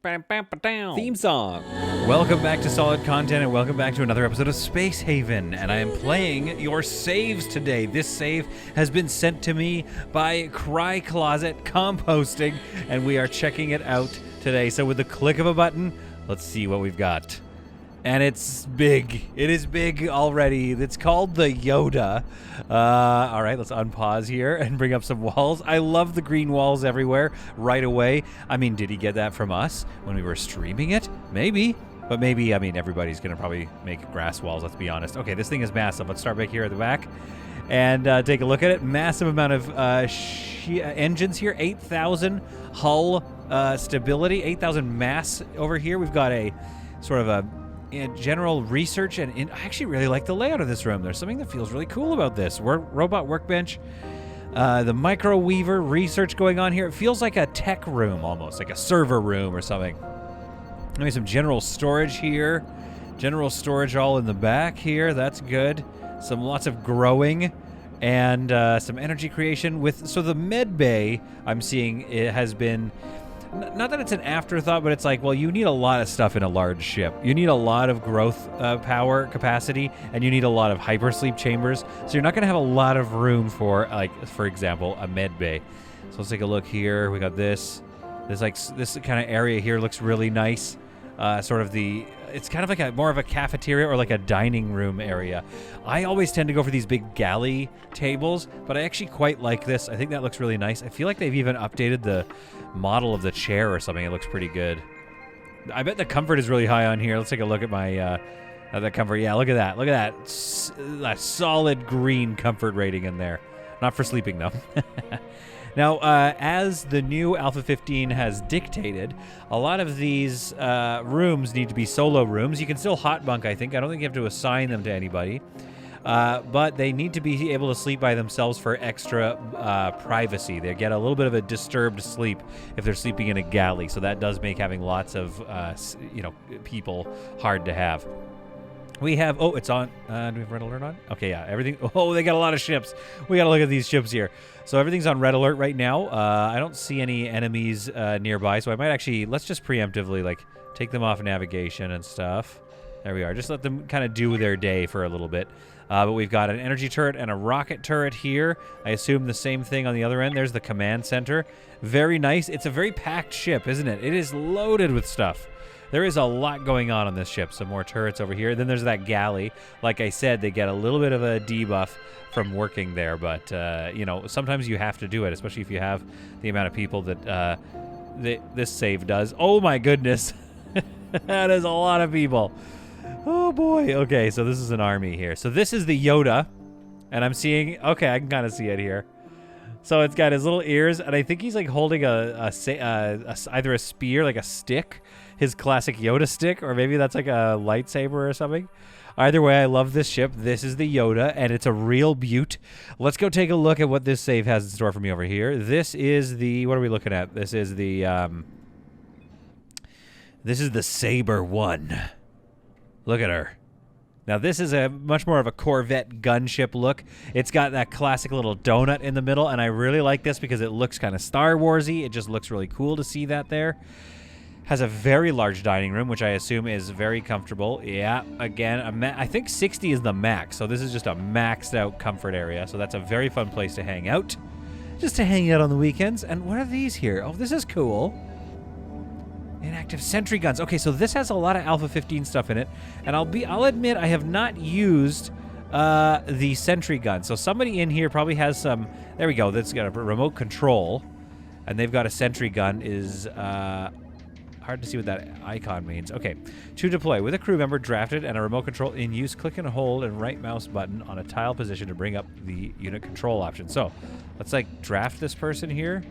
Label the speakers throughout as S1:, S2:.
S1: Theme song. Welcome back to Solid Content and welcome back to another episode of Space Haven. And I am playing your saves today. This save has been sent to me by Cry Closet Composting and we are checking it out today. So with the click of a button, let's see what we've got. And it's big. It is big already. It's called the Yoda. All right, let's unpause here and bring up some walls. I love the green walls everywhere right away. I mean, did he get that from us when we were streaming it? Maybe. But maybe, I mean, everybody's going to probably make grass walls, let's be honest. Okay, this thing is massive. Let's start back here at the back and take a look at it. Massive amount of engines here. 8,000 hull stability. 8,000 mass over here. We've got a sort of a general research, and I actually really like the layout of this room. There's something that feels really cool about this. Robot workbench, the micro weaver research going on here. It feels like a tech room almost, like a server room or something. Maybe some general storage here. General storage all in the back here. That's good. Lots of growing and some energy creation with. So the med bay I'm seeing it has been. Not that it's an afterthought, but it's like, well, you need a lot of stuff in a large ship. You need a lot of growth power capacity, and you need a lot of hypersleep chambers. So you're not going to have a lot of room for, like, for example, a med bay. So let's take a look here. We got this. This kind of area here looks really nice. It's kind of like more of a cafeteria or like a dining room area. I always tend to go for these big galley tables, but I actually quite like this. I think that looks really nice. I feel like they've even updated the model of the chair or something. It looks pretty good. I bet the comfort is really high on here. Let's take a look at my the comfort. Yeah, look at that. Look at that. That solid green comfort rating in there. Not for sleeping though. Now, as the new Alpha 15 has dictated, a lot of these rooms need to be solo rooms. You can still hot bunk, I think. I don't think you have to assign them to anybody. But they need to be able to sleep by themselves for extra privacy. They get a little bit of a disturbed sleep if they're sleeping in a galley. So that does make having lots of, people hard to have. We have, it's on. Do we have red alert on? Okay, yeah, everything. Oh, they got a lot of ships. We got to look at these ships here. So everything's on red alert right now. I don't see any enemies nearby, so I might actually, let's just preemptively, take them off navigation and stuff. There we are. Just let them kind of do their day for a little bit. But we've got an energy turret and a rocket turret here. I assume the same thing on the other end. There's the command center. Very nice. It's a very packed ship, isn't it? It is loaded with stuff. There is a lot going on this ship. Some more turrets over here. Then there's that galley. Like I said, they get a little bit of a debuff from working there. But, sometimes you have to do it, especially if you have the amount of people that this save does. Oh, my goodness. That is a lot of people. Oh, boy. Okay, so this is an army here. So this is the Yoda. And I'm seeing... Okay, I can kind of see it here. So it's got his little ears, and I think he's holding either a spear, like a stick, his classic Yoda stick, or maybe that's like a lightsaber or something. Either way, I love this ship. This is the Yoda, and it's a real beaut. Let's go take a look at what this save has in store for me over here. This is the... What are we looking at? This is the... This is the Saber 1. Look at her. Now, this is a much more of a Corvette gunship look. It's got that classic little donut in the middle, and I really like this because it looks kind of Star Wars-y. It just looks really cool to see that there. Has a very large dining room, which I assume is very comfortable. Yeah, again, I think 60 is the max, so this is just a maxed-out comfort area, so that's a very fun place to hang out. Just to hang out on the weekends. And what are these here? Oh, this is cool. Inactive sentry guns. Okay, so this has a lot of Alpha 15 stuff in it, and I'll admit I have not used the sentry gun. So somebody in here probably has some. There we go. That's got a remote control, and they've got a sentry gun. Is hard to see what that icon means. Okay, to deploy with a crew member drafted and a remote control in use. Click and hold and right mouse button on a tile position to bring up the unit control option. So let's draft this person here.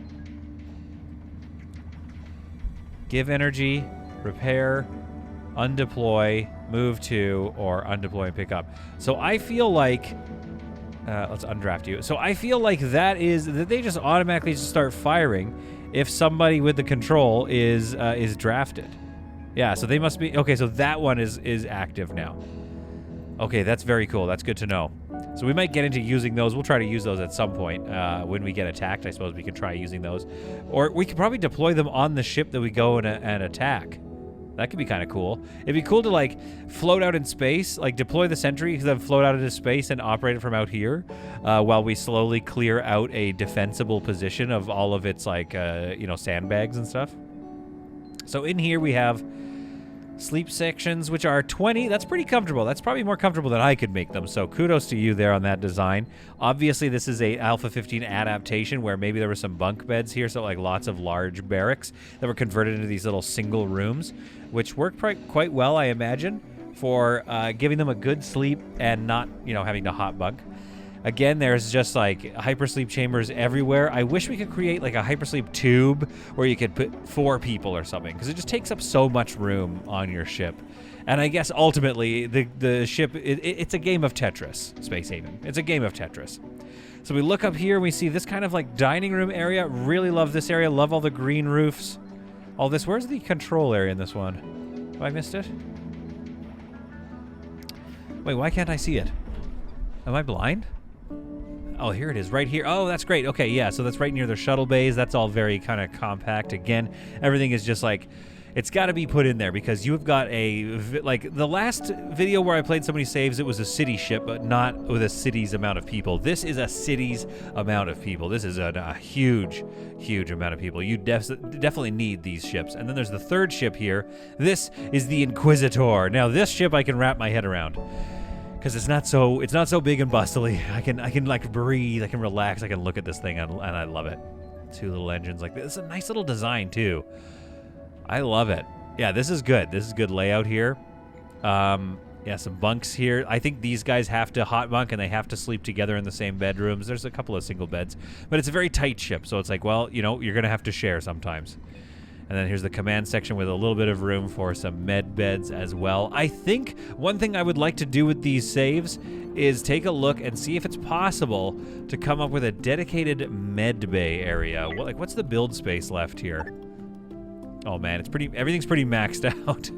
S1: Give energy, repair, undeploy, move to, or undeploy and pick up. So I feel like, let's undraft you. So I feel like that they just automatically just start firing if somebody with the control is drafted. Yeah, so they must be, okay, so that one is active now. Okay, that's very cool. That's good to know. So we might get into using those. We'll try to use those at some point when we get attacked. I suppose we can try using those. Or we could probably deploy them on the ship that we go and attack. That could be kind of cool. It'd be cool to, like, float out in space, like, deploy the sentry, then float out into space and operate it from out here while we slowly clear out a defensible position of all of its, like, you know, sandbags and stuff. So in here we have sleep sections, which are 20. That's pretty comfortable. That's probably more comfortable than I could make them, so kudos to you there on that design. Obviously, this is a Alpha 15 adaptation where maybe there were some bunk beds here, so like lots of large barracks that were converted into these little single rooms, which worked quite well, I imagine, for giving them a good sleep and not, you know, having to hot bunk. Again, there's just like hypersleep chambers everywhere. I wish we could create like a hypersleep tube where you could put 4 people or something, because it just takes up so much room on your ship. And I guess ultimately the ship, it's a game of Tetris, Space Haven. It's a game of Tetris. So we look up here and we see this kind of like dining room area. Really love this area. Love all the green roofs. All this. Where's the control area in this one? Have I missed it? Wait, why can't I see it? Am I blind? Oh, here it is, right here. Oh, that's great. Okay, yeah, so that's right near the shuttle bays. That's all very kind of compact. Again, everything is just like, it's got to be put in there because you've got like, the last video where I played so many saves, it was a city ship, but not with a city's amount of people. This is a city's amount of people. This is a huge, huge amount of people. You definitely need these ships. And then there's the third ship here. This is the Inquisitor. Now, this ship I can wrap my head around, because it's not so big and bustly. I can like breathe, I can relax, I can look at this thing, and I love it. 2 little engines like this. It's a nice little design too. I love it. Yeah, this is good. This is good layout here. Yeah, some bunks here. I think these guys have to hot bunk and they have to sleep together in the same bedrooms. There's a couple of single beds, but it's a very tight ship, so it's like, well, you know, you're gonna have to share sometimes. And then here's the command section with a little bit of room for some med beds as well. I think one thing I would like to do with these saves is take a look and see if it's possible to come up with a dedicated med bay area. Like, what's the build space left here? Oh man, everything's pretty maxed out.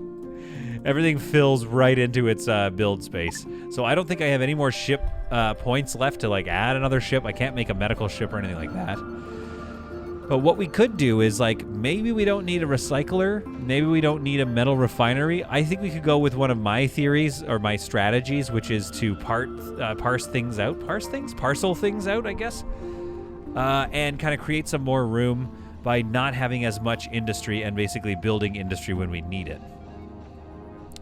S1: Everything fills right into its build space. So I don't think I have any more ship points left to like add another ship. I can't make a medical ship or anything like that. But what we could do is, like, maybe we don't need a recycler. Maybe we don't need a metal refinery. I think we could go with one of my theories or my strategies, which is to parcel things out, I guess, and kind of create some more room by not having as much industry and basically building industry when we need it.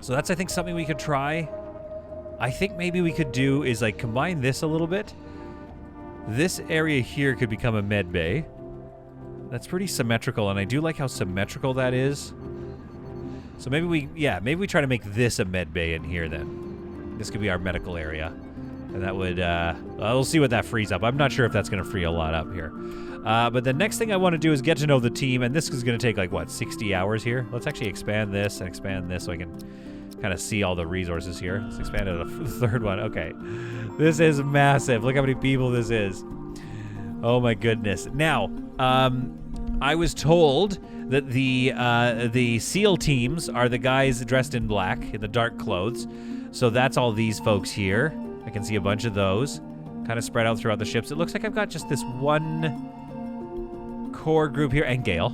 S1: So that's, I think, something we could try. I think maybe we could do is, like, combine this a little bit. This area here could become a med bay. That's pretty symmetrical, and I do like how symmetrical that is. So maybe we try to make this a med bay in here then. This could be our medical area. And that would, we'll see what that frees up. I'm not sure if that's going to free a lot up here. But the next thing I want to do is get to know the team, and this is going to take, like, what, 60 hours here? Let's actually expand this so I can kind of see all the resources here. Let's expand it to the third one. Okay. This is massive. Look how many people this is. Oh, my goodness. Now, I was told that the SEAL teams are the guys dressed in black in the dark clothes. So that's all these folks here. I can see a bunch of those kind of spread out throughout the ships. It looks like I've got just this one core group here, and Gale.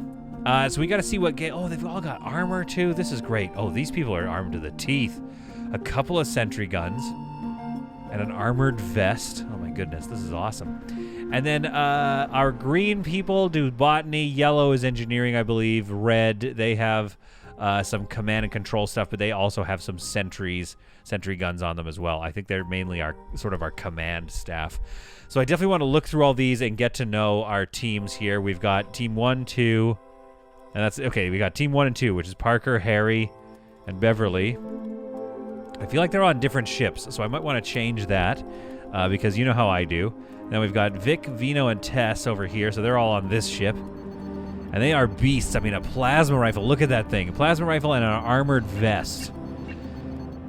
S1: So we got to see what Gale... Oh, they've all got armor too. This is great. Oh, these people are armed to the teeth. A couple of sentry guns and an armored vest. Oh my goodness, this is awesome. And then our green people do botany. Yellow is engineering, I believe. Red, they have some command and control stuff, but they also have some sentry guns on them as well. I think they're mainly our command staff. So I definitely want to look through all these and get to know our teams here. We've got Team 1, 2, and that's okay. We got Team 1 and 2, which is Parker, Harry, and Beverly. I feel like they're on different ships, so I might want to change that because you know how I do. Then we've got Vic, Vino, and Tess over here, so they're all on this ship. And they are beasts. I mean, a plasma rifle. Look at that thing. A plasma rifle and an armored vest.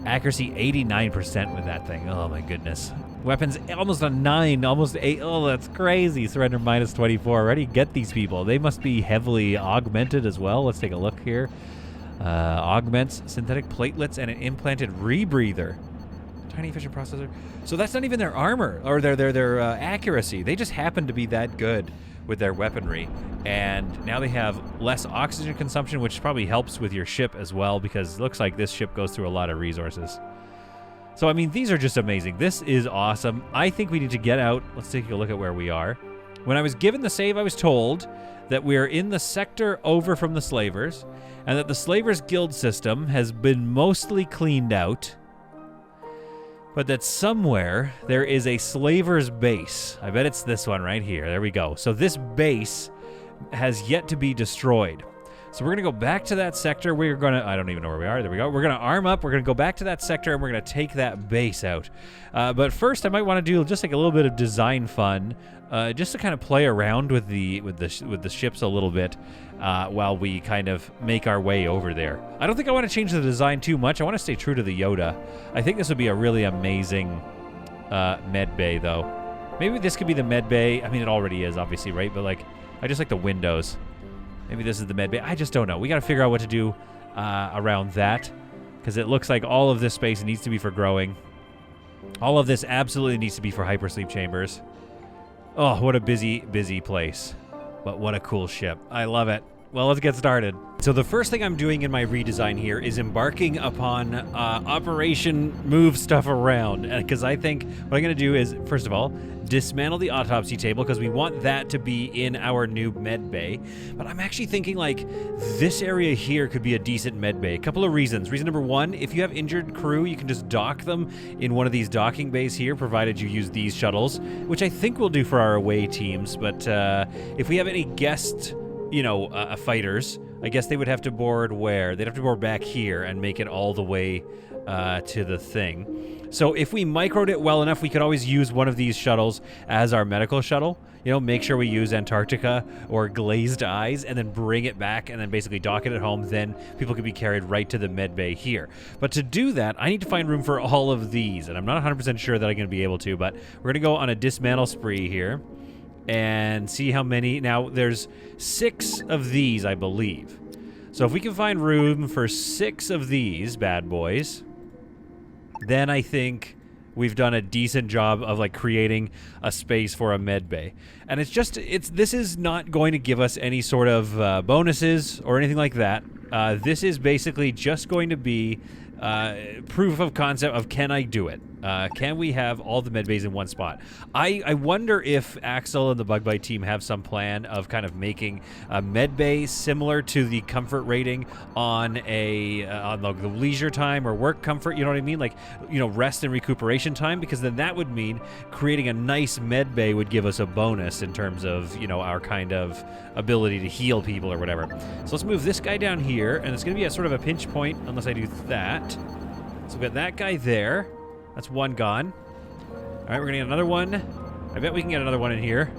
S1: Accuracy 89% with that thing. Oh, my goodness. Weapons almost a 9, almost 8. Oh, that's crazy. Surrender minus 24. Where do you get these people? They must be heavily augmented as well. Let's take a look here. Augments, synthetic platelets, and an implanted rebreather. Tiny efficient processor. So that's not even their armor or their accuracy. They just happen to be that good with their weaponry. And now they have less oxygen consumption, which probably helps with your ship as well, because it looks like this ship goes through a lot of resources. So, I mean, these are just amazing. This is awesome. I think we need to get out. Let's take a look at where we are. When I was given the save, I was told that we're in the sector over from the Slavers, and that the Slavers Guild system has been mostly cleaned out, but that somewhere there is a Slavers base. I bet it's this one right here. There we go. So this base has yet to be destroyed. So we're going to go back to that sector. We're going to, I don't even know where we are. There we go. We're going to arm up. We're going to go back to that sector, and we're going to take that base out. But first, I might want to do just like a little bit of design fun, just to kind of play around with the ships a little bit while we kind of make our way over there. I don't think I want to change the design too much. I want to stay true to the Yoda. I think this would be a really amazing med bay, though. Maybe this could be the med bay. I mean, it already is, obviously, right? But like, I just like the windows. Maybe this is the med bay. I just don't know. We got to figure out what to do around that, because it looks like all of this space needs to be for growing. All of this absolutely needs to be for hypersleep chambers. Oh, what a busy, busy place. But what a cool ship. I love it. Well, let's get started. So the first thing I'm doing in my redesign here is embarking upon Operation Move Stuff Around. Because I think what I'm going to do is, first of all, dismantle the autopsy table, because we want that to be in our new med bay. But I'm actually thinking like this area here could be a decent med bay. A couple of reasons. Reason number one, if you have injured crew, you can just dock them in one of these docking bays here, provided you use these shuttles, which I think we'll do for our away teams. But if we have any guest, fighters, I guess they would have to board where? They'd have to board back here and make it all the way to the thing. So if we microed it well enough, we could always use one of these shuttles as our medical shuttle. Make sure we use Antarctica or Glazed Eyes, and then bring it back and then basically dock it at home. Then people could be carried right to the med bay here. But to do that, I need to find room for all of these, and I'm not 100% sure that I'm going to be able to, but we're going to go on a dismantle spree here and see how many. Now, there's 6 of these, I believe. So if we can find room for 6 of these bad boys, then I think we've done a decent job of like creating a space for a med bay. And this is not going to give us any sort of bonuses or anything like that. This is basically just going to be proof of concept of, can I do it? Can we have all the med bays in one spot? I wonder if Axel and the Bug Bite team have some plan of kind of making a med bay similar to the comfort rating on the leisure time or work comfort, you know what I mean? Like, rest and recuperation time, because then that would mean creating a nice med bay would give us a bonus in terms of, our kind of ability to heal people or whatever. So let's move this guy down here, and it's going to be at sort of a pinch point unless I do that. So we've got that guy there. That's one gone. All right, we're going to get another one. I bet we can get another one in here.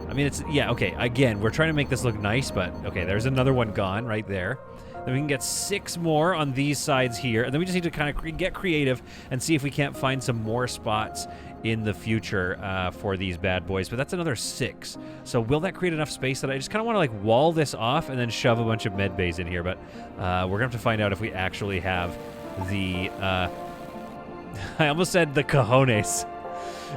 S1: I mean, okay. Again, we're trying to make this look nice, but okay, there's another one gone right there. Then we can get 6 more on these sides here, and then we just need to kind of get creative and see if we can't find some more spots in the future for these bad boys. But that's another 6. So will that create enough space that I just kind of want to like wall this off and then shove a bunch of med bays in here? But we're going to have to find out if we actually have the I almost said the cojones.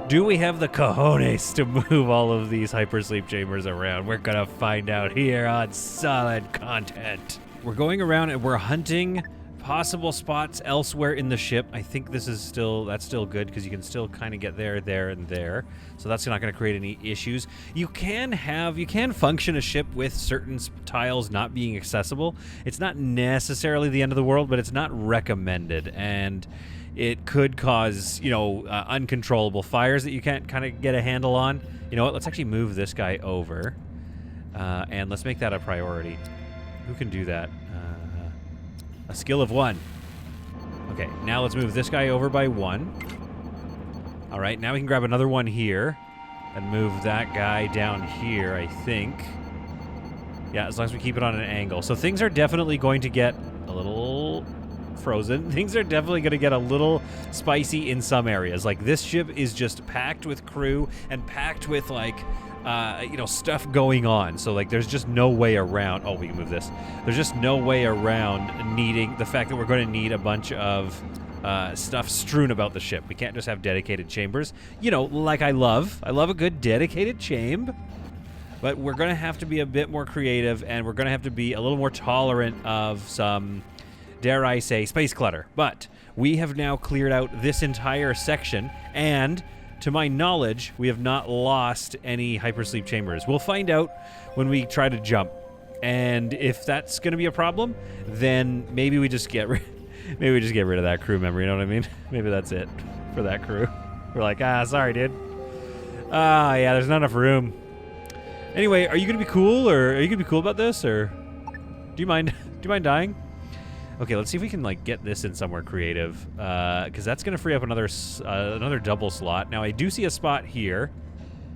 S1: Do we have the cojones to move all of these hypersleep chambers around? We're gonna find out here on Solid Content. We're going around and we're hunting possible spots elsewhere in the ship. I think that's still good, because you can still kind of get there, and there. So that's not going to create any issues. You can function a ship with certain tiles not being accessible. It's not necessarily the end of the world, but it's not recommended, and it could cause, uncontrollable fires that you can't kind of get a handle on. You know what? Let's actually move this guy over, and let's make that a priority. Who can do that? A skill of 1. Okay, now let's move this guy over by 1. All right, now we can grab another one here and move that guy down here, I think. Yeah, as long as we keep it on an angle. So things are definitely going to get a little frozen. Things are definitely going to get a little spicy in some areas. Like, this ship is just packed with crew and packed with, like, stuff going on. So, like, there's just no way around. Oh, we can move this. There's just no way around needing the fact that we're going to need a bunch of stuff strewn about the ship. We can't just have dedicated chambers. You know, like I love a good dedicated chamber. But we're going to have to be a bit more creative, and we're going to have to be a little more tolerant of some, dare I say, space clutter. But we have now cleared out this entire section, and to my knowledge, we have not lost any hypersleep chambers. We'll find out when we try to jump. And if that's going to be a problem, then maybe we just get rid of that crew member, you know what I mean? Maybe that's it for that crew. We're like, sorry, dude. Yeah, there's not enough room. Anyway, are you gonna be cool, or are you gonna be cool about this, or do you mind dying? Okay, let's see if we can like get this in somewhere creative, because that's gonna free up another double slot. Now I do see a spot here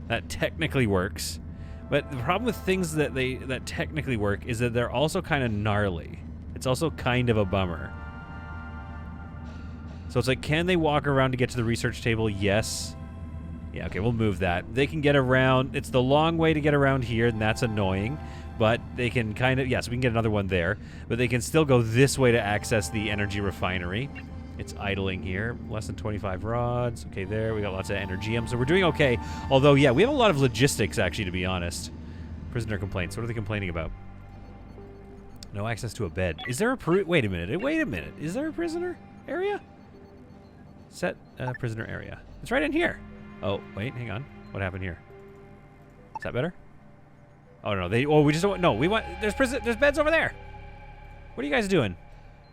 S1: that technically works, but the problem with things that technically work is that they're also kind of gnarly. It's also kind of a bummer. So it's like, can they walk around to get to the research table? Yes. Yeah, okay, we'll move that. They can get around. It's the long way to get around here, and that's annoying. But they can kind of, yes, we can get another one there. But they can still go this way to access the energy refinery. It's idling here. Less than 25 rods. Okay, there. We got lots of energium, so we're doing okay. Although, yeah, we have a lot of logistics, actually, to be honest. Prisoner complaints. What are they complaining about? No access to a bed. Is there a wait a minute. Is there a prisoner area? Set prisoner area. It's right in here. Oh, wait, hang on. What happened here? Is that better? Oh, no, we just don't, no, we want, there's beds over there. What are you guys doing?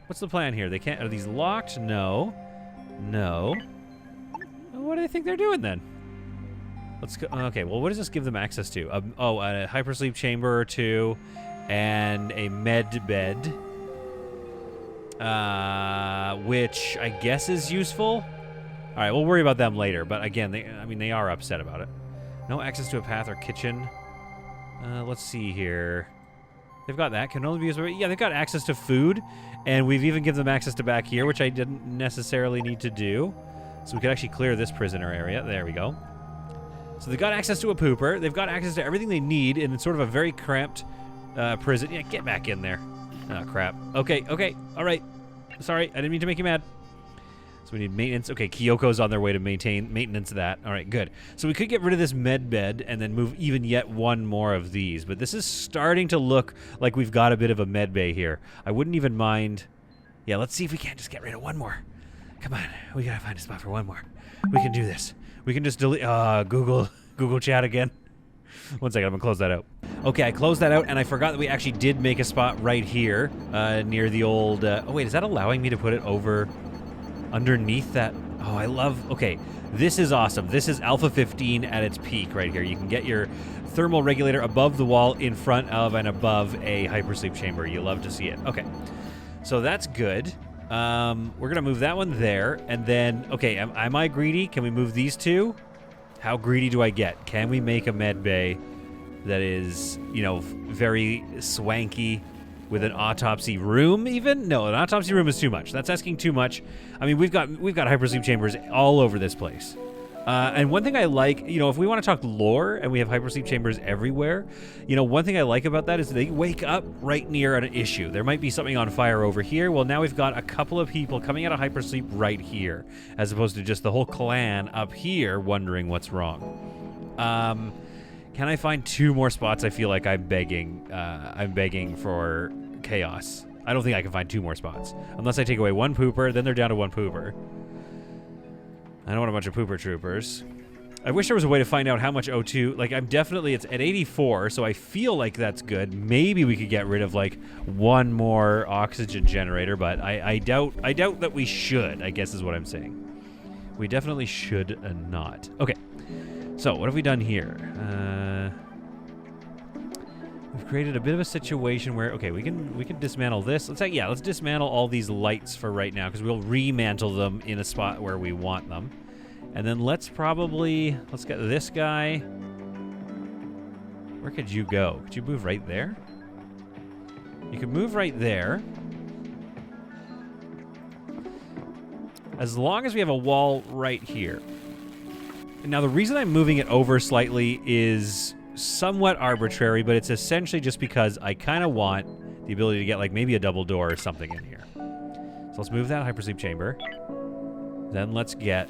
S1: What's the plan here? Are these locked? No. No. What do they think they're doing then? Let's go, okay, well, what does this give them access to? A hypersleep chamber or two, and a med bed. Which I guess is useful. All right, we'll worry about them later. But again, they are upset about it. No access to a path or kitchen. Let's see here. They've got that. Can only be used. Yeah, they've got access to food, and we've even given them access to back here, which I didn't necessarily need to do. So we could actually clear this prisoner area. There we go. So they've got access to a pooper. They've got access to everything they need in sort of a very cramped prison. Yeah, get back in there. Oh, crap. Okay, all right. Sorry, I didn't mean to make you mad. So we need maintenance. Okay, Kyoko's on their way to maintenance of that. All right, good. So we could get rid of this med bed and then move even yet one more of these. But this is starting to look like we've got a bit of a med bay here. I wouldn't even mind. Yeah, let's see if we can't just get rid of one more. Come on, we gotta find a spot for one more. We can do this. We can just delete. Google chat again. One second, I'm gonna close that out. Okay, I closed that out, and I forgot that we actually did make a spot right here near the old. Oh wait, is that allowing me to put it over? Underneath that. Oh, I love. Okay, this is awesome. This is Alpha 15 at its peak right here. You can get your thermal regulator above the wall in front of and above a hypersleep chamber. You love to see it. Okay, so that's good. We're gonna move that one there, and then okay, am I greedy? Can we move these two? How greedy do I get? Can we make a med bay that is, you know, very swanky? With an autopsy room, even? No, an autopsy room is too much. That's asking too much. I mean, we've got hypersleep chambers all over this place. And one thing I like, you know, if we want to talk lore and we have hypersleep chambers everywhere, you know, one thing I like about that is they wake up right near an issue. There might be something on fire over here. Well, now we've got a couple of people coming out of hypersleep right here, as opposed to just the whole clan up here wondering what's wrong. Can I find 2 more spots? I feel like I'm begging for chaos. I don't think I can find 2 more spots. Unless I take away 1 pooper, then they're down to 1 pooper. I don't want a bunch of pooper troopers. I wish there was a way to find out how much O2... Like, it's at 84, so I feel like that's good. Maybe we could get rid of, like, 1 more oxygen generator, but I doubt that we should, I guess is what I'm saying. We definitely should not. Okay. So, what have we done here? We've created a bit of a situation where, okay, we can dismantle this. Let's dismantle all these lights for right now, because we'll remantle them in a spot where we want them. And then let's get this guy. Where could you go? Could you move right there? You could move right there. As long as we have a wall right here. Now, the reason I'm moving it over slightly is somewhat arbitrary, but it's essentially just because I kind of want the ability to get, like, maybe a double door or something in here. So let's move that hypersleep chamber. Then let's get...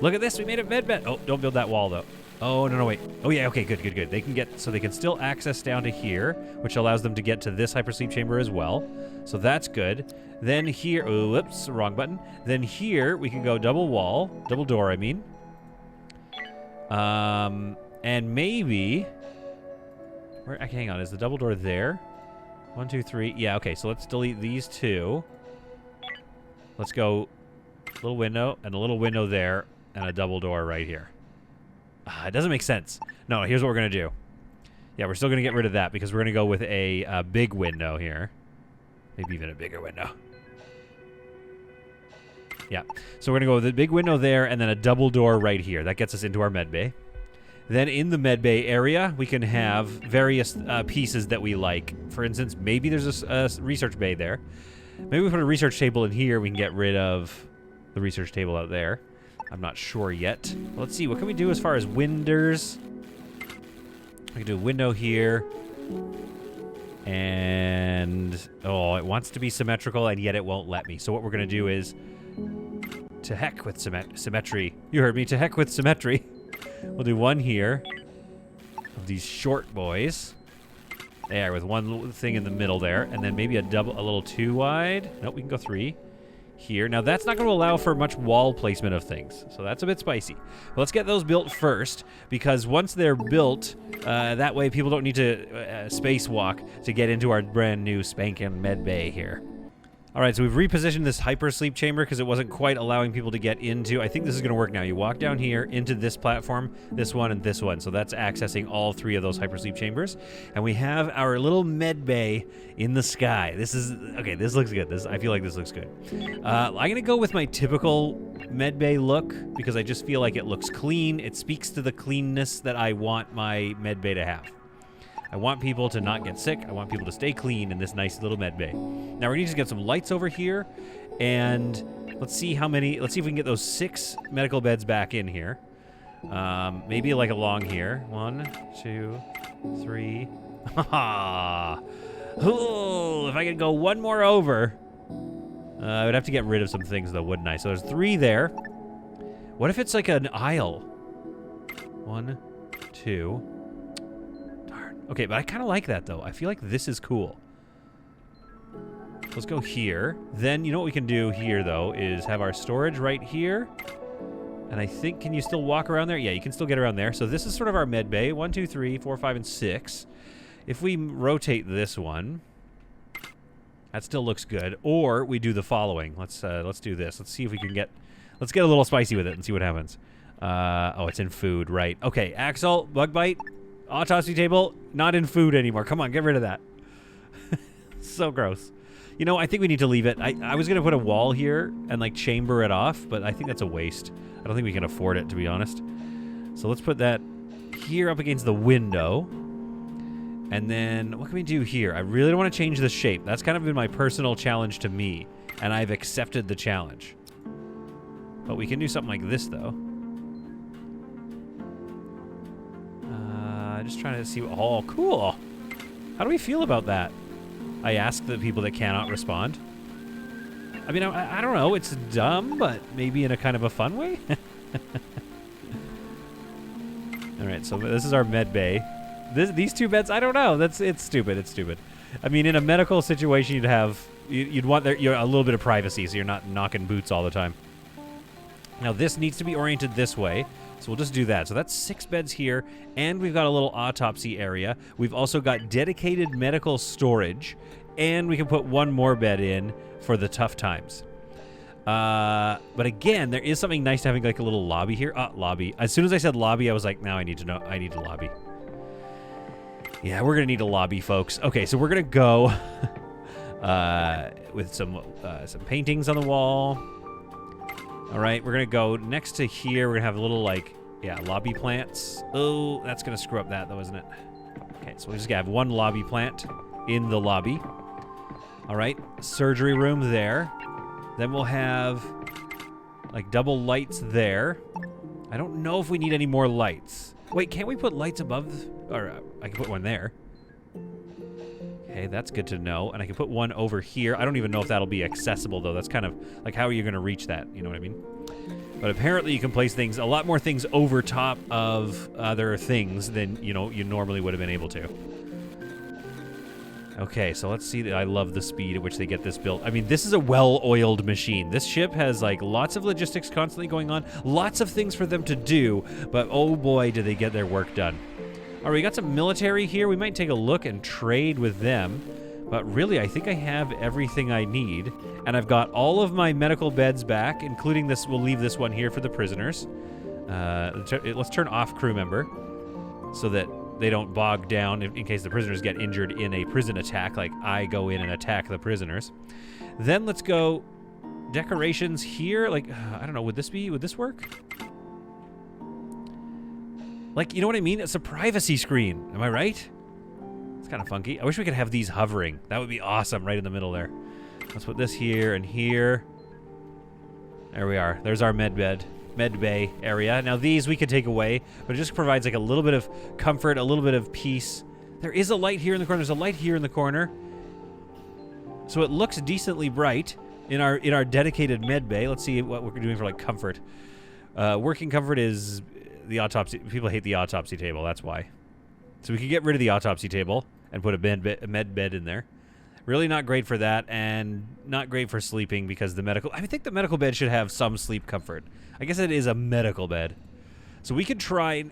S1: Look at this, we made a med bed. Oh, don't build that wall, though. Oh, no, wait. Oh, yeah, okay, good. They can get... So they can still access down to here, which allows them to get to this hypersleep chamber as well. So that's good. Then here... Oh, whoops, wrong button. Then here, we can go double wall. Double door, I mean. And maybe... hang on, is the double door there? 1, 2, 3. Yeah, okay, so let's delete these two. Let's go little window and a little window there and a double door right here. It doesn't make sense. No, here's what we're going to do. Yeah, we're still going to get rid of that because we're going to go with a big window here. Maybe even a bigger window. Yeah, so we're going to go with a big window there and then a double door right here. That gets us into our med bay. Then in the med bay area, we can have various pieces that we like. For instance, maybe there's a research bay there. Maybe we put a research table in here. We can get rid of the research table out there. I'm not sure yet. Let's see. What can we do as far as windows? We can do a window here. And, oh, it wants to be symmetrical, and yet it won't let me. So what we're going to do is, to heck with symmetry. You heard me. To heck with symmetry. We'll do one here of these short boys. There, with one little thing in the middle there. And then maybe a little 2 wide. Nope, we can go 3. Here. Now, that's not going to allow for much wall placement of things. So that's a bit spicy. But let's get those built first. Because once they're built, that way people don't need to spacewalk to get into our brand new spanking med bay here. All right, so we've repositioned this hypersleep chamber because it wasn't quite allowing people to get into. I think this is going to work now. You walk down here into this platform, this one, and this one. So that's accessing all 3 of those hypersleep chambers. And we have our little med bay in the sky. This is, okay, this looks good. I feel like this looks good. I'm going to go with my typical med bay look because I just feel like it looks clean. It speaks to the cleanness that I want my med bay to have. I want people to not get sick. I want people to stay clean in this nice little med bay. Now we need to get some lights over here, and let's see how many. Let's see if we can get those 6 medical beds back in here. Maybe like along here. 1, 2, 3. Ooh, if I could go one more over, I would have to get rid of some things though, wouldn't I? So there's 3 there. What if it's like an aisle? 1, 2. Okay, but I kind of like that, though. I feel like this is cool. Let's go here. Then, you know what we can do here, though, is have our storage right here. And I think, can you still walk around there? Yeah, you can still get around there. So this is sort of our med bay. 1, 2, 3, 4, 5, and 6. If we rotate this one, that still looks good. Or we do the following. Let's do this. Let's see if we can get... Let's get a little spicy with it and see what happens. Oh, it's in food, right. Okay, Axel, bug bite. Autopsy table, not in food anymore. Come on, get rid of that. So gross. You know, I think we need to leave it. I was going to put a wall here and, like, chamber it off, but I think that's a waste. I don't think we can afford it, to be honest. So let's put that here up against the window. And then, what can we do here? I really don't want to change the shape. That's kind of been my personal challenge to me, and I've accepted the challenge. But we can do something like this, though. Just trying to see. Oh, cool. How do we feel about that? I ask the people that cannot respond. I mean, I don't know. It's dumb, but maybe in a kind of a fun way. All right, so this is our med bay. These 2 beds, I don't know. It's stupid. It's stupid. I mean, in a medical situation, you'd want a little bit of privacy, so you're not knocking boots all the time. Now, this needs to be oriented this way. So we'll just do that. So that's 6 beds here, and we've got a little autopsy area. We've also got dedicated medical storage, and we can put 1 more bed in for the tough times. But again, there is something nice to having like a little lobby here. Lobby. As soon as I said lobby, I was like, now I need a lobby. Yeah, we're gonna need a lobby, folks. Okay, so we're gonna go with some paintings on the wall. All right, we're going to go next to here. We're going to have a little, like, yeah, lobby plants. Oh, that's going to screw up that, though, isn't it? Okay, so we just got to have 1 lobby plant in the lobby. All right, surgery room there. Then we'll have, like, double lights there. I don't know if we need any more lights. Wait, can't we put lights above? Or I can put one there. Okay, that's good to know. And I can put one over here. I don't even know if that'll be accessible, though. That's kind of like, how are you going to reach that? You know what I mean? But apparently you can place things, a lot more things over top of other things than, you know, you normally would have been able to. Okay, so let's see. I love the speed at which they get this built. I mean, this is a well-oiled machine. This ship has, like, lots of logistics constantly going on, lots of things for them to do, but oh boy, do they get their work done. All right, we got some military here. We might take a look and trade with them. But really, I think I have everything I need. And I've got all of my medical beds back, including this. We'll leave this one here for the prisoners. Let's turn off crew member so that they don't bog down in case the prisoners get injured in a prison attack, like I go in and attack the prisoners. Then let's go decorations here. Like, I don't know, would this work? Like, you know what I mean? It's a privacy screen. Am I right? It's kind of funky. I wish we could have these hovering. That would be awesome right in the middle there. Let's put this here and here. There we are. There's our med bay area. Now these we could take away, but it just provides like a little bit of comfort, a little bit of peace. There is a light here in the corner. There's a light here in the corner. So it looks decently bright in our dedicated med bay. Let's see what we're doing for like comfort. Working comfort is the autopsy. People hate the autopsy table. That's why. So we could get rid of the autopsy table and put a med bed in there. Really not great for that, and not great for sleeping because I think the medical bed should have some sleep comfort. I guess it is a medical bed. So we could try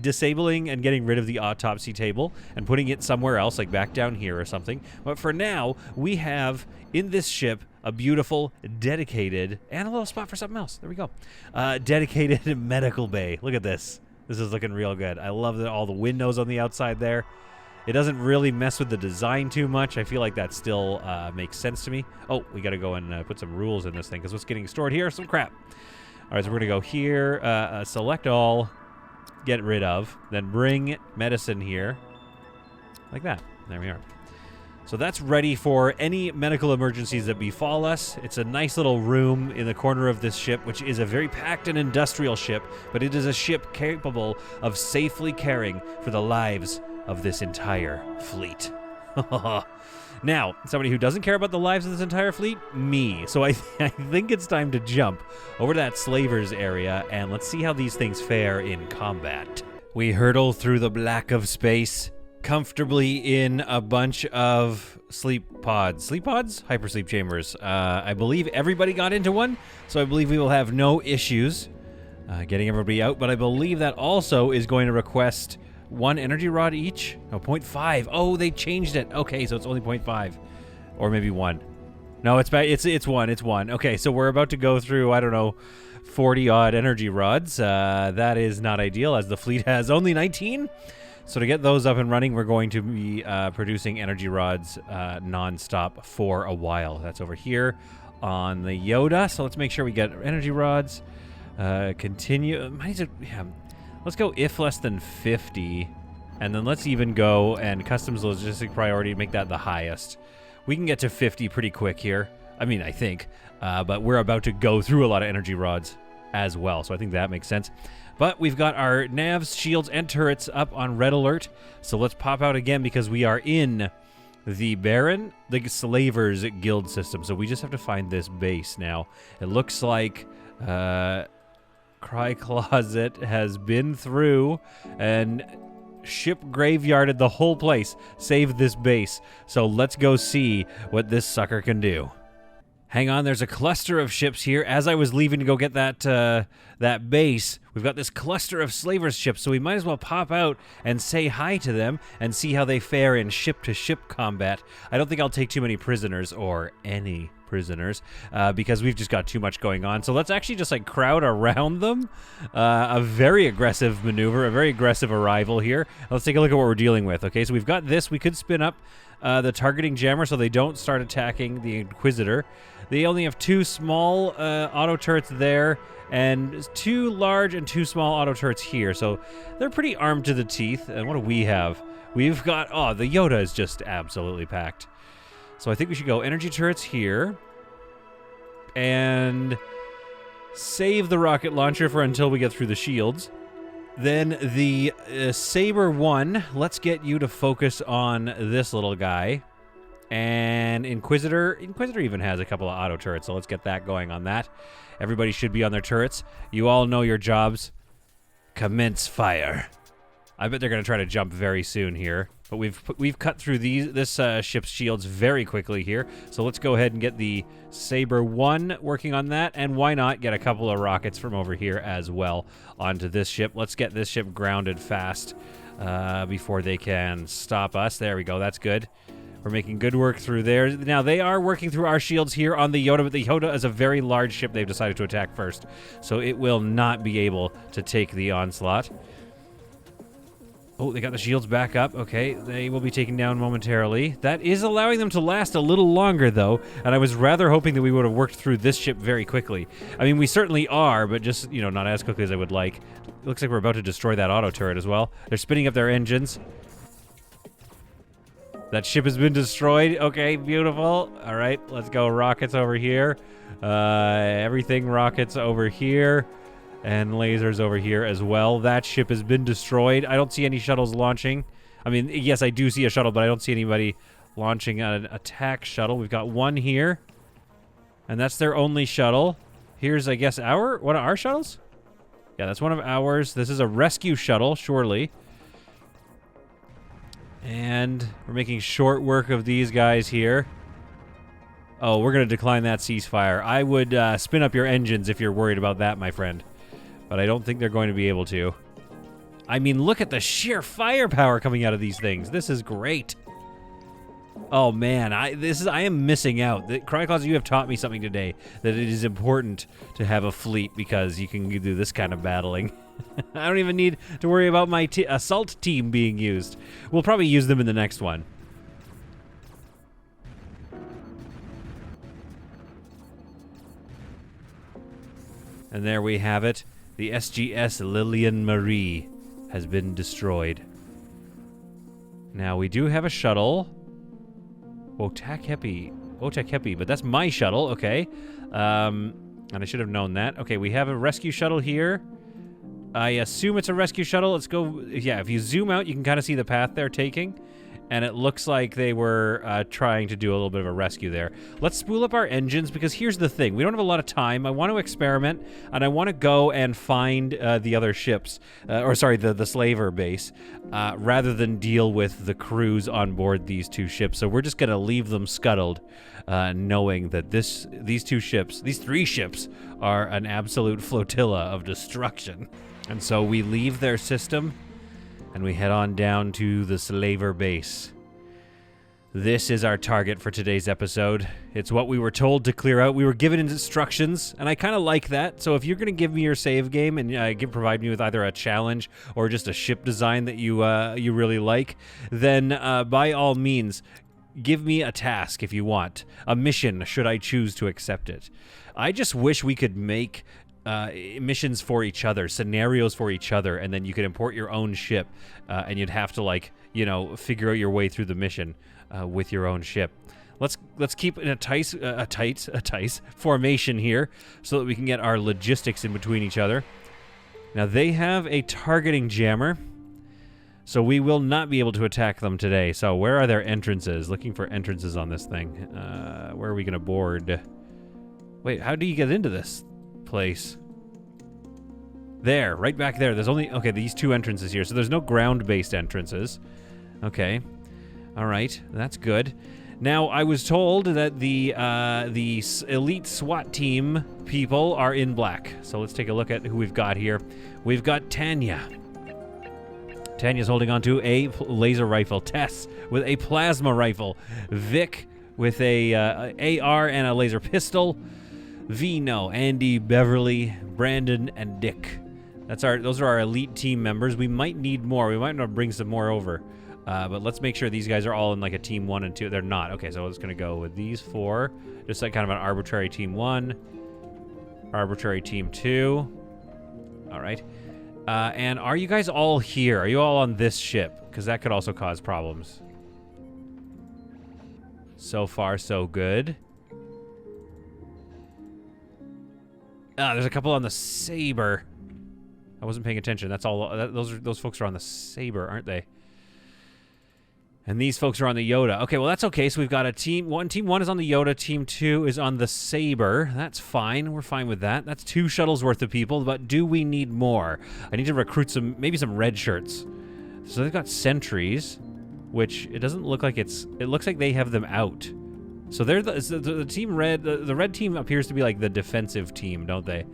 S1: disabling and getting rid of the autopsy table and putting it somewhere else, like back down here or something. But for now, we have in this ship a beautiful, dedicated, and a little spot for something else. There we go. Dedicated medical bay. Look at this. This is looking real good. I love all the windows on the outside there. It doesn't really mess with the design too much. I feel like that still makes sense to me. Oh, we got to go and put some rules in this thing because what's getting stored here is some crap. All right, so we're going to go here, select all, get rid of, then bring medicine here, like that. There we are. So that's ready for any medical emergencies that befall us. It's a nice little room in the corner of this ship, which is a very packed and industrial ship, but it is a ship capable of safely caring for the lives of this entire fleet. Now, somebody who doesn't care about the lives of this entire fleet, me. So I think it's time to jump over to that slavers area, and let's see how these things fare in combat. We hurtle through the black of space, comfortably in a bunch of sleep pods. Sleep pods? Hypersleep chambers. I believe everybody got into one, so I believe we will have no issues getting everybody out, but I believe that also is going to request 1 energy rod each? No, 0.5. Oh, they changed it. Okay, so it's only 0.5. Or maybe 1. No, it's 1. It's 1. Okay, so we're about to go through, I don't know, 40-odd energy rods. That is not ideal, as the fleet has only 19. So to get those up and running, we're going to be producing energy rods non-stop for a while. That's over here on the Yoda. So let's make sure we get energy rods. Continue. Let's go if less than 50, and then let's even go and customs logistic priority, make that the highest. We can get to 50 pretty quick here. I mean, I think, but we're about to go through a lot of energy rods as well, so I think that makes sense. But we've got our navs, shields, and turrets up on red alert, so let's pop out again because we are in the Slavers Guild system, so we just have to find this base now. It looks like Cry Closet has been through and ship graveyarded the whole place, saved this base. So let's go see what this sucker can do. Hang on, there's a cluster of ships here. As I was leaving to go get that base, we've got this cluster of slavers ships, so we might as well pop out and say hi to them and see how they fare in ship-to-ship combat. I don't think I'll take too many prisoners, or any prisoners, because we've just got too much going on. So let's actually just like crowd around them. A very aggressive maneuver, a very aggressive arrival here. Let's take a look at what we're dealing with. Okay, so we've got this. We could spin up the targeting jammer so they don't start attacking the Inquisitor. They only have 2 small auto turrets there, and 2 large and 2 small auto turrets here. So they're pretty armed to the teeth. And what do we have? We've got, oh, the Yoda is just absolutely packed. So I think we should go energy turrets here and save the rocket launcher for until we get through the shields. Then the Saber 1, let's get you to focus on this little guy. And Inquisitor even has a couple of auto turrets, so let's get that going on that. Everybody should be on their turrets. You all know your jobs. Commence fire. I bet they're going to try to jump very soon here. But we've cut through this ship's shields very quickly here. So let's go ahead and get the Saber 1 working on that. And why not get a couple of rockets from over here as well onto this ship. Let's get this ship grounded fast before they can stop us. There we go. That's good. We're making good work through there. Now, they are working through our shields here on the Yoda, but the Yoda is a very large ship they've decided to attack first. So it will not be able to take the onslaught. Oh, they got the shields back up. Okay, they will be taken down momentarily. That is allowing them to last a little longer, though, and I was rather hoping that we would have worked through this ship very quickly. I mean, we certainly are, but just, you know, not as quickly as I would like. It looks like we're about to destroy that auto turret as well. They're spinning up their engines. That ship has been destroyed. Okay, beautiful. All right, let's go. Rockets over here. Everything rockets over here. And lasers over here as well. That ship has been destroyed. I don't see any shuttles launching. I mean, yes, I do see a shuttle, but I don't see anybody launching an attack shuttle. We've got one here. And that's their only shuttle. Here's, I guess, one of our shuttles? Yeah, that's one of ours. This is a rescue shuttle, surely. And we're making short work of these guys here. Oh, we're going to decline that ceasefire. I would spin up your engines if you're worried about that, my friend. But I don't think they're going to be able to. I mean, look at the sheer firepower coming out of these things. This is great. Oh, man. I am missing out. Cryclaws, you have taught me something today, that it is important to have a fleet because you can do this kind of battling. I don't even need to worry about my assault team being used. We'll probably use them in the next one. And there we have it. The SGS Lillian Marie has been destroyed. Now, we do have a shuttle. Otakepi, but that's my shuttle, okay. And I should have known that. Okay, we have a rescue shuttle here. I assume it's a rescue shuttle. Let's go. Yeah, if you zoom out, you can kind of see the path they're taking. And it looks like they were trying to do a little bit of a rescue there. Let's spool up our engines, because here's the thing. We don't have a lot of time. I want to experiment, and I want to go and find the other ships. The slaver base, rather than deal with the crews on board these two ships. So we're just going to leave them scuttled, knowing that these three ships, are an absolute flotilla of destruction. And so we leave their system, and we head on down to the slaver base. This is our target for today's episode. It's what we were told to clear out. We were given instructions, and I kind of like that. So if you're going to give me your save game and provide me with either a challenge or just a ship design that you really like, then by all means, give me a task if you want. A mission, should I choose to accept it. I just wish we could make missions for each other, scenarios for each other, and then you could import your own ship, and you'd have to figure out your way through the mission with your own ship. Let's keep in a tight formation here, so that we can get our logistics in between each other. Now they have a targeting jammer, so we will not be able to attack them today. So where are their entrances? Looking for entrances on this thing. Where are we going to board? Wait, how do you get into this place? There, right back there. There's only, these two entrances here. So there's no ground-based entrances. Okay. All right, that's good. Now, I was told that the elite SWAT team people are in black. So let's take a look at who we've got here. We've got Tanya. Tanya's holding on to a laser rifle. Tess with a plasma rifle. Vic with a AR and a laser pistol. Vino, Andy, Beverly, Brandon, and Dick. Those are our elite team members. We might need more. We might not bring some more over. But let's make sure these guys are all in like a team 1 and 2. They're not. Okay, so it's going to go with these 4. Just like kind of an arbitrary team 1. Arbitrary team 2. All right. And are you guys all here? Are you all on this ship? Because that could also cause problems. So far, so good. There's a couple on the Saber. I wasn't paying attention. That's all. Those folks are on the Saber, aren't they? And these folks are on the Yoda. Okay, well, that's okay. So we've got a team one is on the Yoda, team 2 is on the Saber. That's fine. We're fine with that. That's 2 shuttles worth of people, but do we need more? I need to recruit maybe some red shirts. So they've got sentries, which it doesn't look like it looks like they have them out. So they're the team red, the red team appears to be like the defensive team, don't they?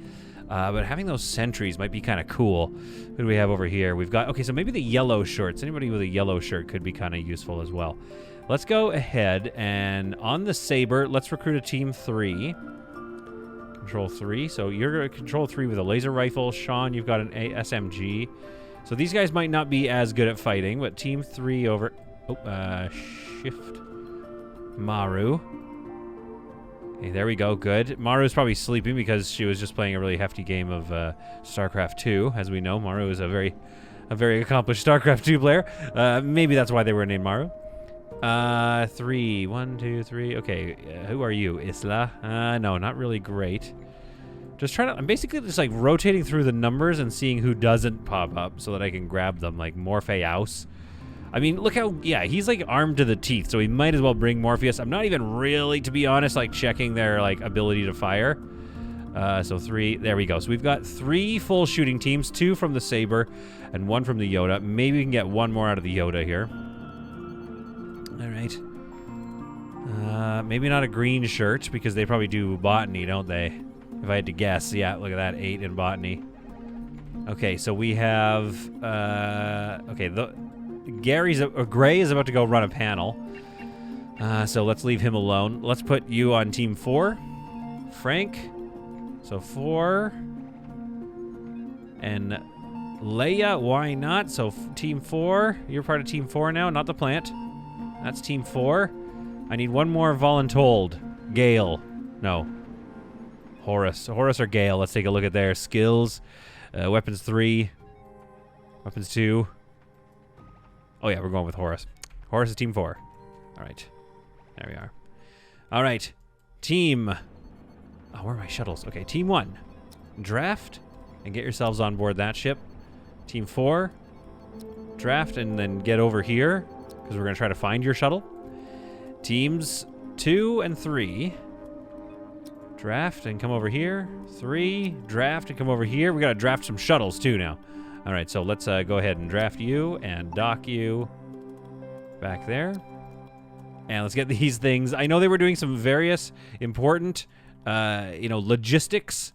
S1: But having those sentries might be kind of cool. Who do we have over here? We've got, okay, so maybe the yellow shirts. Anybody with a yellow shirt could be kind of useful as well. Let's go ahead and on the Saber, let's recruit a team 3. Control 3. So you're going to control 3 with a laser rifle. Sean, you've got an SMG. So these guys might not be as good at fighting, but team 3 over... shift. Maru. Okay, there we go. Good. Maru's probably sleeping because she was just playing a really hefty game of StarCraft 2. As we know, Maru is a very accomplished StarCraft 2 player. Maybe that's why they were named Maru. 3. 1, 2, 3. Okay, who are you? Isla? No, not really great. Just trying to... I'm basically just like rotating through the numbers and seeing who doesn't pop up so that I can grab them, like Morpheus. I mean, look how... Yeah, he's like armed to the teeth, so he might as well bring Morpheus. I'm not even really, to be honest, like checking their like ability to fire. So 3... There we go. So we've got 3 full shooting teams, 2 from the Saber and 1 from the Yoda. Maybe we can get 1 more out of the Yoda here. All right. Maybe not a green shirt because they probably do botany, don't they? If I had to guess. Yeah, look at that. 8 in botany. Okay, so we have... okay, Gray is about to go run a panel. So let's leave him alone. Let's put you on team 4. Frank. So 4. And Leia, why not? So team 4. You're part of team 4 now, not the plant. That's team 4. I need 1 more voluntold. Gale. No. Horus or Gale. Let's take a look at their skills. Weapons 3. Weapons 2. Oh yeah, we're going with Horus. Horus is team 4. All right. There we are. All right. Team... Oh, where are my shuttles? Okay, team 1. Draft and get yourselves on board that ship. Team 4. Draft and then get over here because we're going to try to find your shuttle. Teams 2 and 3. Draft and come over here. 3. Draft and come over here. We got to draft some shuttles too now. All right, so let's go ahead and draft you and dock you back there. And let's get these things. I know they were doing some various important, logistics,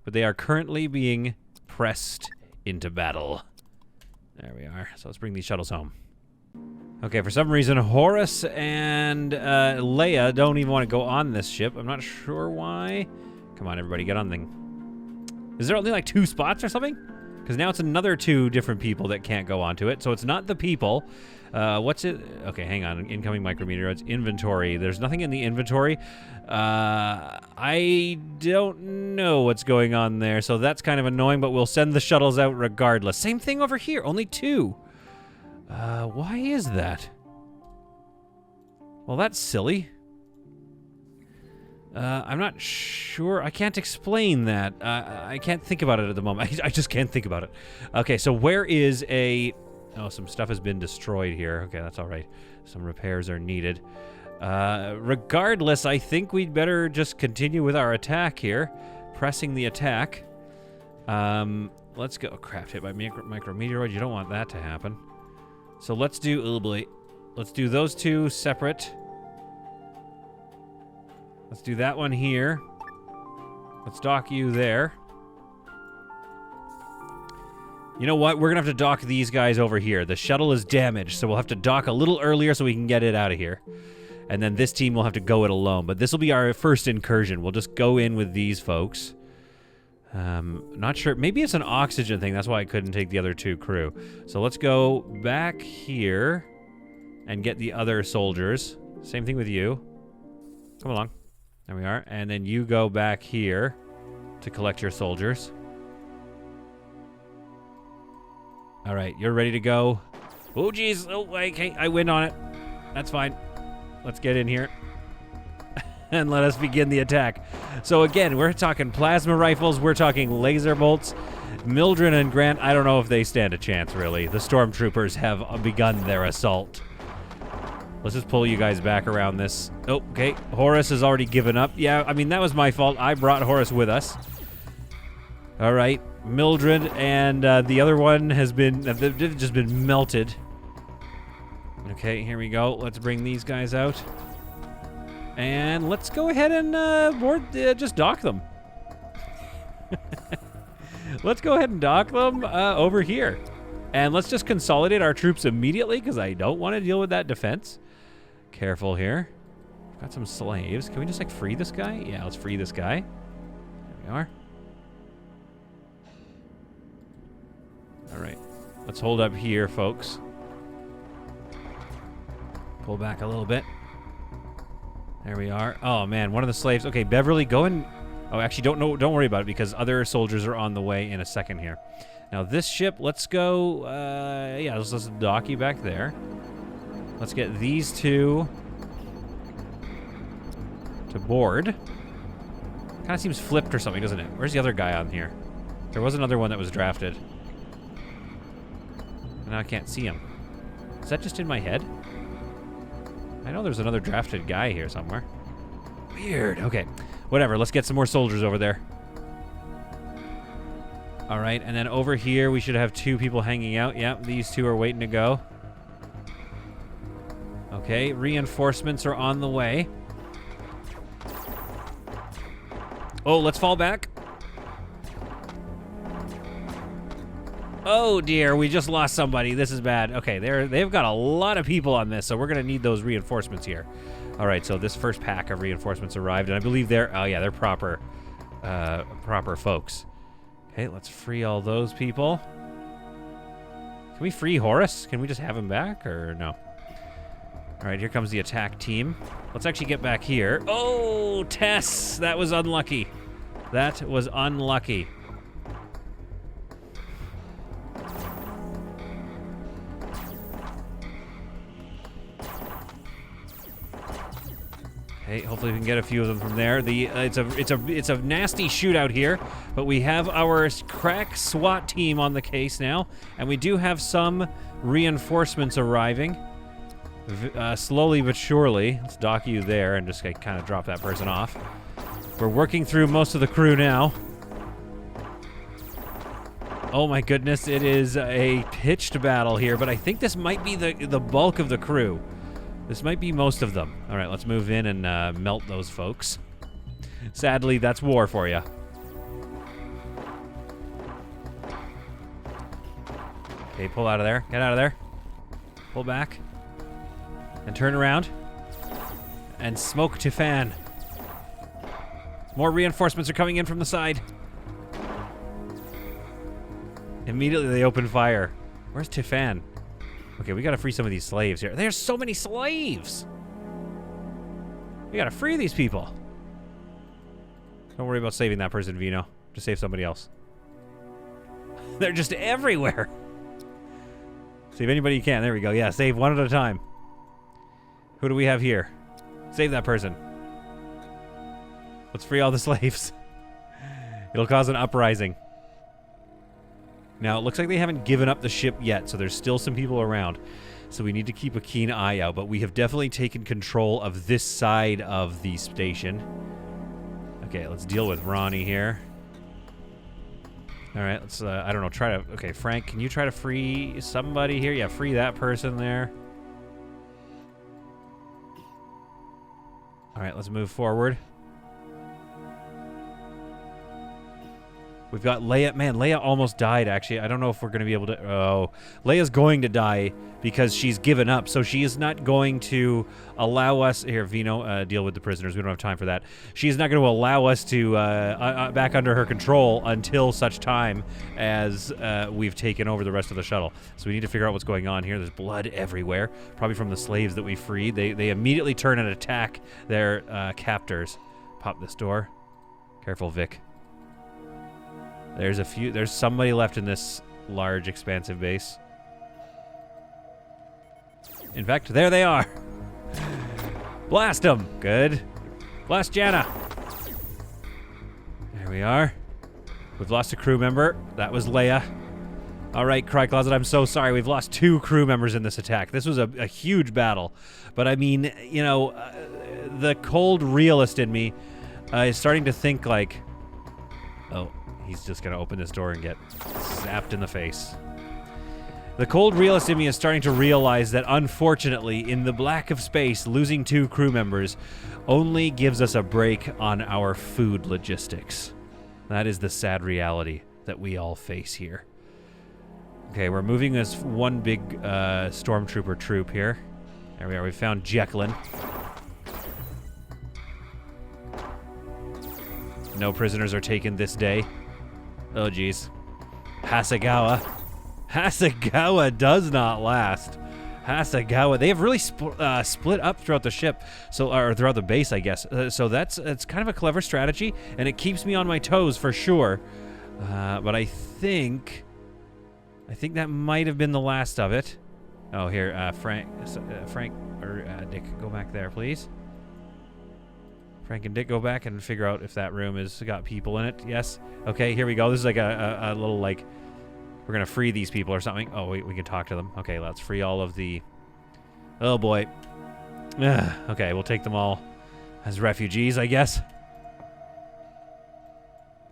S1: but they are currently being pressed into battle. There we are. So let's bring these shuttles home. Okay, for some reason, Horus and Leia don't even want to go on this ship. I'm not sure why. Come on, everybody, get on the thing. Is there only like 2 spots or something? Because now it's another 2 different people that can't go onto it. So it's not the people. What's it? Okay, hang on. Incoming micrometeoroids. Inventory. There's nothing in the inventory. I don't know what's going on there. So that's kind of annoying, but we'll send the shuttles out regardless. Same thing over here. Only 2. Why is that? Well, that's silly. I'm not sure. I can't explain that. I can't think about it at the moment. I just can't think about it. Okay, so where is a... Oh, some stuff has been destroyed here. Okay, that's all right. Some repairs are needed. Regardless, I think we'd better just continue with our attack here. Pressing the attack. Let's go... Oh, crap, hit by micrometeoroid. You don't want that to happen. So let's do... Oh, boy. Let's do those 2 separate. Let's do that one here. Let's dock you there. You know what? We're going to have to dock these guys over here. The shuttle is damaged, so we'll have to dock a little earlier so we can get it out of here. And then this team will have to go it alone. But this will be our first incursion. We'll just go in with these folks. Not sure. Maybe it's an oxygen thing. That's why I couldn't take the other 2 crew. So let's go back here and get the other soldiers. Same thing with you. Come along. There we are. And then you go back here to collect your soldiers. All right, you're ready to go. Oh, geez. Oh, okay. I win on it. That's fine. Let's get in here. And let us begin the attack. So again, we're talking plasma rifles. We're talking laser bolts. Mildred and Grant, I don't know if they stand a chance, really. The stormtroopers have begun their assault. Let's just pull you guys back around this. Oh, okay. Horace has already given up. Yeah, I mean, that was my fault. I brought Horace with us. All right. Mildred and the other one has been, they've just been melted. Okay, here we go. Let's bring these guys out. And let's go ahead and just dock them. Let's go ahead and dock them over here. And let's just consolidate our troops immediately because I don't want to deal with that defense. Careful here. We've got some slaves. Can we just, like, free this guy? Yeah, let's free this guy. There we are. All right. Let's hold up here, folks. Pull back a little bit. There we are. Oh, man, one of the slaves. Okay, Beverly, go and... Oh, actually, don't worry about it because other soldiers are on the way in a second here. Now, this ship, let's go... yeah, let's dock you back there. Let's get these two to board. Kind of seems flipped or something, doesn't it? Where's the other guy on here? There was another one that was drafted. And now I can't see him. Is that just in my head? I know there's another drafted guy here somewhere. Weird. Okay. Whatever. Let's get some more soldiers over there. All right. And then over here, we should have 2 people hanging out. Yep. These 2 are waiting to go. Okay. Reinforcements are on the way. Oh, let's fall back. Oh, dear. We just lost somebody. This is bad. Okay. They've got a lot of people on this, so we're going to need those reinforcements here. All right, so this first pack of reinforcements arrived, and I believe they're proper folks. Okay, let's free all those people. Can we free Horace? Can we just have him back, or no? All right, here comes the attack team. Let's actually get back here. Oh, Tess, that was unlucky. That was unlucky. Okay, hopefully we can get a few of them from there. It's a nasty shootout here, but we have our crack SWAT team on the case now, and we do have some reinforcements arriving. Slowly but surely. Let's dock you there and just kind of drop that person off. We're working through most of the crew now. Oh my goodness, it is a pitched battle here, but I think this might be the bulk of the crew. This might be most of them. All right, let's move in and melt those folks. Sadly, that's war for you. Okay, pull out of there. Get out of there. Pull back. And turn around. And smoke to fan. More reinforcements are coming in from the side. Immediately they open fire. Where's Tifan? Okay, we gotta free some of these slaves here. There's so many slaves! We gotta free these people. Don't worry about saving that person, Vino. Just save somebody else. They're just everywhere! Save anybody you can. There we go. Yeah, save one at a time. Who do we have here? Save that person. Let's free all the slaves. It'll cause an uprising. Now, it looks like they haven't given up the ship yet, so there's still some people around. So we need to keep a keen eye out, but we have definitely taken control of this side of the station. Okay, let's deal with Ronnie here. All right, let's, I don't know, try to... Okay, Frank, can you try to free somebody here? Yeah, free that person there. All right, let's move forward. We've got Leia. Man, Leia almost died, actually. I don't know if we're going to be able to... Oh, Leia's going to die because she's given up. So she is not going to allow us... Here, Vino, deal with the prisoners. We don't have time for that. She is not going to allow us to back under her control until such time as we've taken over the rest of the shuttle. So we need to figure out what's going on here. There's blood everywhere, probably from the slaves that we freed. They immediately turn and attack their captors. Pop this door. Careful, Vic. There's somebody left in this large, expansive base. In fact, there they are. Blast them. Good. Blast Jana. There we are. We've lost a crew member. That was Leia. All right, Cry Closet, I'm so sorry. We've lost 2 crew members in this attack. This was a huge battle. But, I mean, you know, the cold realist in me is starting to think like, oh, he's just going to open this door and get zapped in the face. The cold realist in me is starting to realize that, unfortunately, in the black of space, losing 2 crew members only gives us a break on our food logistics. That is the sad reality that we all face here. Okay, we're moving as one big stormtrooper troop here. There we are. We found Jekyllin. No prisoners are taken this day. Oh, geez. Hasegawa. Hasegawa does not last. Hasegawa. They have really split up throughout the ship, or throughout the base, I guess. So it's kind of a clever strategy, and it keeps me on my toes for sure. But I think that might have been the last of it. Oh, here, Frank or Dick, go back there, please. Frank and Dick, go back and figure out if that room has got people in it. Yes. Okay, here we go. This is like a little, like, we're going to free these people or something. Oh, wait, we can talk to them. Okay, let's free all of the... Oh, boy. Okay, we'll take them all as refugees, I guess.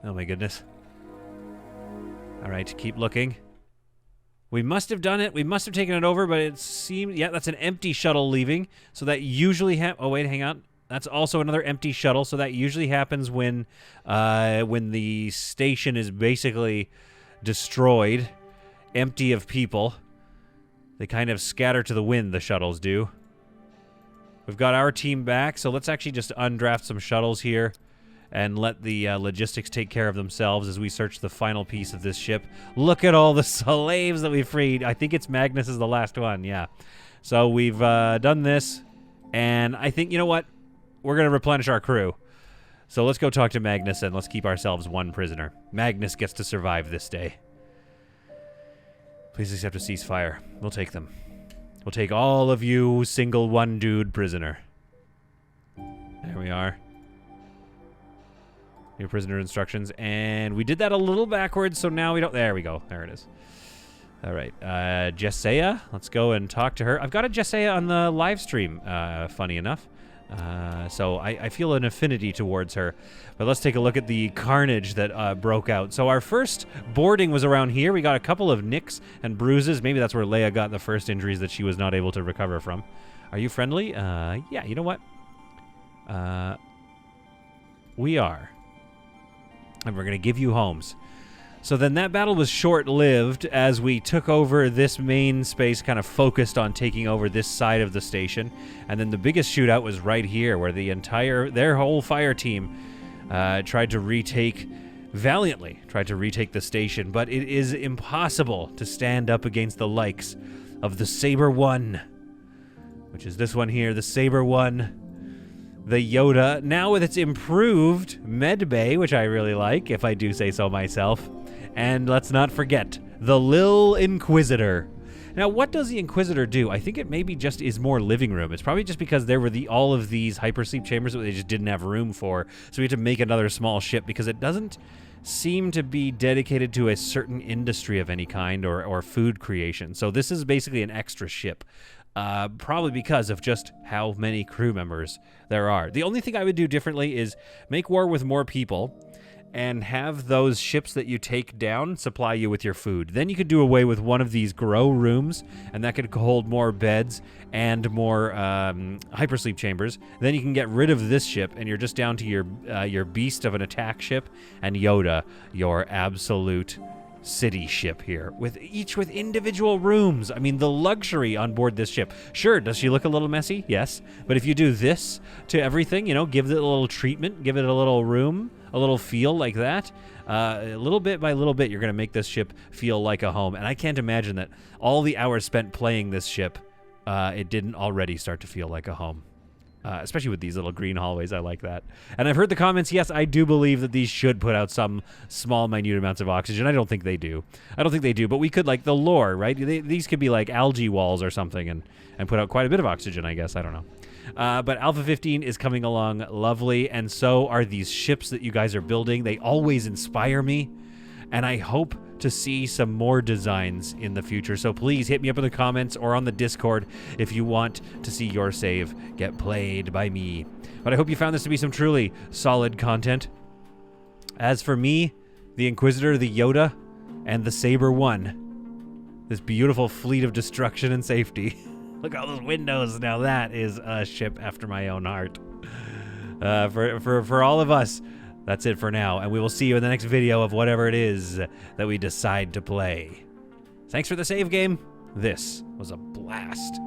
S1: Oh, my goodness. All right, keep looking. We must have done it. We must have taken it over, but it seemed... Yeah, that's an empty shuttle leaving. So that usually... Oh, wait, hang on. That's also another empty shuttle. So that usually happens when the station is basically destroyed, empty of people. They kind of scatter to the wind, the shuttles do. We've got our team back, so let's actually just undraft some shuttles here and let the logistics take care of themselves as we search the final piece of this ship. Look at all the slaves that we freed. I think it's Magnus is the last one, yeah. So we've done this, and I think, you know what? We're going to replenish our crew. So let's go talk to Magnus, and let's keep ourselves 1 prisoner. Magnus gets to survive this day. Please accept a ceasefire. We'll take them. We'll take all of you, single 1 dude prisoner. There we are. New prisoner instructions, and we did that a little backwards, so now we don't... There we go. There it is. All right. Jesseia, let's go and talk to her. I've got a Jesseia on the live stream, funny enough. So I feel an affinity towards her. But let's take a look at the carnage that broke out. So our first boarding was around here. We got a couple of nicks and bruises. Maybe that's where Leia got the first injuries that she was not able to recover from. Are you friendly? Yeah, you know what? We are. And we're going to give you homes. So then that battle was short-lived as we took over this main space, kind of focused on taking over this side of the station. And then the biggest shootout was right here, where their whole fire team tried to retake the station. But it is impossible to stand up against the likes of the Saber One, which is this one here, the Saber One. The Yoda, now with its improved med bay, which I really like, if I do say so myself. And let's not forget, the Lil Inquisitor. Now, what does the Inquisitor do? I think it maybe just is more living room. It's probably just because there were all of these hypersleep chambers that they just didn't have room for. So we had to make another small ship because it doesn't seem to be dedicated to a certain industry of any kind or food creation. So this is basically an extra ship. Probably because of just how many crew members there are. The only thing I would do differently is make war with more people and have those ships that you take down supply you with your food. Then you could do away with one of these grow rooms, and that could hold more beds and more hypersleep chambers. Then you can get rid of this ship, and you're just down to your beast of an attack ship and Yoda, your absolute city ship here, with individual rooms. I mean, the luxury on board this ship. Sure, does she look a little messy? Yes. But if you do this to everything, you know, give it a little treatment, give it a little room, a little feel like that, little bit by little bit, you're going to make this ship feel like a home. And I can't imagine that all the hours spent playing this ship, it didn't already start to feel like a home. Especially with these little green hallways. I like that. And I've heard the comments, yes, I do believe that these should put out some small, minute amounts of oxygen. I don't think they do. But we could, like, the lore, right? These could be like algae walls or something and put out quite a bit of oxygen, I guess. I don't know. But Alpha 15 is coming along lovely, and so are these ships that you guys are building. They always inspire me, and I hope to see some more designs in the future. So please hit me up in the comments or on the Discord if you want to see your save get played by me. But I hope you found this to be some truly solid content. As for me, the Inquisitor, the Yoda, and the Saber 1, this beautiful fleet of destruction and safety. Look at all those windows. Now that is a ship after my own heart. For all of us, that's it for now, and we will see you in the next video of whatever it is that we decide to play. Thanks for the save game. This was a blast.